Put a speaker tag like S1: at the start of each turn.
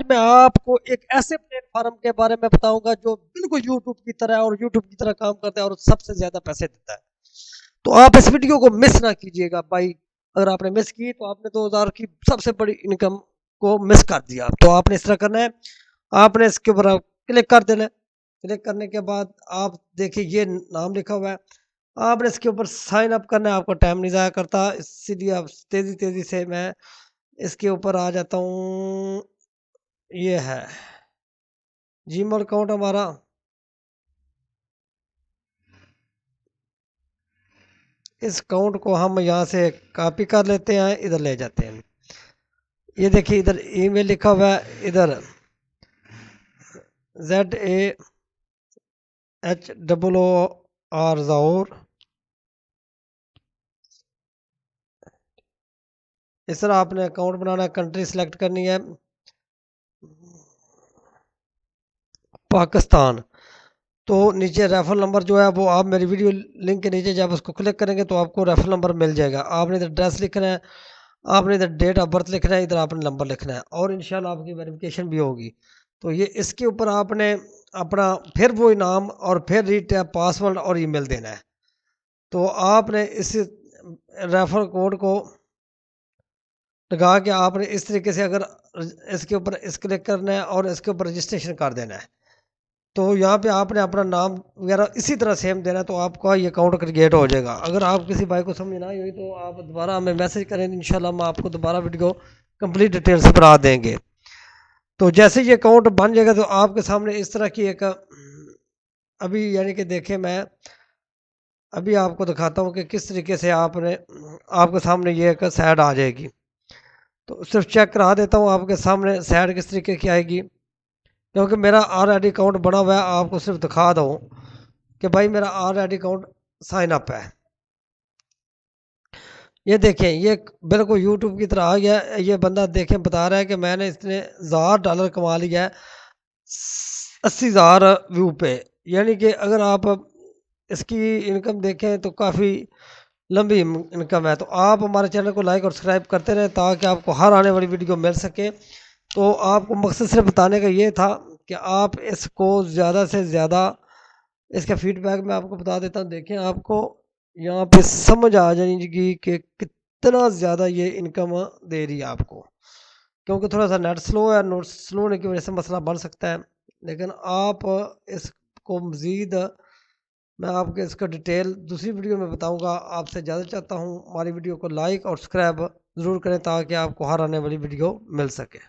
S1: میں آپ کو ایک ایسے پلیٹ فارم کے بارے میں بتاؤں گا جو بالکل یوٹیوب کی طرح ہے اور یوٹیوب کی طرح کام کرتا ہے اور سب سے زیادہ پیسے دیتا ہے. تو آپ اس ویڈیو کو مس نہ کیجیے گا بھائی. اگر آپ نے مس کی تو آپ نے 2000 کی سب سے بڑی انکم کو مس کر دیا. تو آپ نے اس طرح کرنا ہے, آپ نے اس کے اوپر کلک کر دینا. کلک کرنے کے بعد آپ دیکھیے یہ نام لکھا ہوا ہے, آپ نے اس کے اوپر سائن اپ کرنا ہے. آپ کو ٹائم نہیں ضائع کرتا, اسی لیے آپ تیزی سے میں اس کے اوپر آ جاتا ہوں. یہ ہے جی میل اکاؤنٹ ہمارا. اس اکاؤنٹ کو ہم یہاں سے کاپی کر لیتے ہیں, ادھر لے جاتے ہیں. یہ دیکھیے ادھر ای میل لکھا ہوا ہے, ادھر ZAHOOR ظہور. اس طرح آپ نے اکاؤنٹ بنانا ہے. کنٹری سلیکٹ کرنی ہے پاکستان. تو نیچے ریفرل نمبر جو ہے وہ آپ میری ویڈیو لنک کے نیچے جب اس کو کلک کریں گے تو آپ کو ریفرل نمبر مل جائے گا. آپ نے ادھر ایڈریس لکھنا ہے, آپ نے ادھر ڈیٹ آف برتھ لکھنا ہے, ادھر آپ نے نمبر لکھنا ہے, اور انشاءاللہ آپ کی ویریفیکیشن بھی ہوگی. تو یہ اس کے اوپر آپ نے اپنا پھر وہی نام اور پھر ریٹیپ پاسورڈ اور ای میل دینا ہے. تو آپ نے اس ریفر کوڈ کو لگا کے آپ نے اس طریقے سے اگر اس کے اوپر اس کلک کرنا ہے اور اس کے اوپر رجسٹریشن کر دینا ہے. تو یہاں پہ آپ نے اپنا نام وغیرہ اسی طرح سیم دینا ہے, تو آپ کا یہ اکاؤنٹ کریٹ ہو جائے گا. اگر آپ کسی بھائی کو سمجھ نہ آئی ہوئی تو آپ دوبارہ ہمیں میسج کریں, انشاءاللہ ہم آپ کو دوبارہ ویڈیو کمپلیٹ ڈیٹیل سے بنا دیں گے. تو جیسے یہ اکاؤنٹ بن جائے گا تو آپ کے سامنے اس طرح کی ایک ابھی یعنی کہ دیکھیں میں ابھی آپ کو دکھاتا ہوں کہ کس طریقے سے آپ کے سامنے یہ ایک سیڈ آ جائے گی. تو صرف چیک کرا دیتا ہوں آپ کے سامنے سیڈ کس طریقے کی آئے گی, کیونکہ میرا آلریڈی اکاؤنٹ بنا ہوا ہے. آپ کو صرف دکھا دوں کہ بھائی میرا آلریڈی اکاؤنٹ سائن اپ ہے. یہ دیکھیں یہ بالکل یوٹیوب کی طرح آ گیا. یہ بندہ دیکھیں بتا رہا ہے کہ میں نے اس نے $1000 کما لیا ہے 80,000 ویو پہ. یعنی کہ اگر آپ اس کی انکم دیکھیں تو کافی لمبی انکم ہے. تو آپ ہمارے چینل کو لائک اور سبسکرائب کرتے رہیں تاکہ آپ کو ہر آنے والی ویڈیو مل سکے. تو آپ کو مقصد صرف بتانے کا یہ تھا کہ آپ اس کو زیادہ سے زیادہ اس کا فیڈ بیک میں آپ کو بتا دیتا ہوں. دیکھیں آپ کو یہاں پہ سمجھ آ جائے گی کہ کتنا زیادہ یہ انکم دے رہی ہے آپ کو, کیونکہ تھوڑا سا نیٹ سلو ہے. نیٹ سلو ہونے کی وجہ سے مسئلہ بن سکتا ہے, لیکن آپ اس کو مزید میں آپ کے اس کا ڈیٹیل دوسری ویڈیو میں بتاؤں گا. آپ سے اجازت چاہتا ہوں, ہماری ویڈیو کو لائک اور سبسکرائب ضرور کریں تاکہ آپ کو ہر آنے والی ویڈیو مل سکے.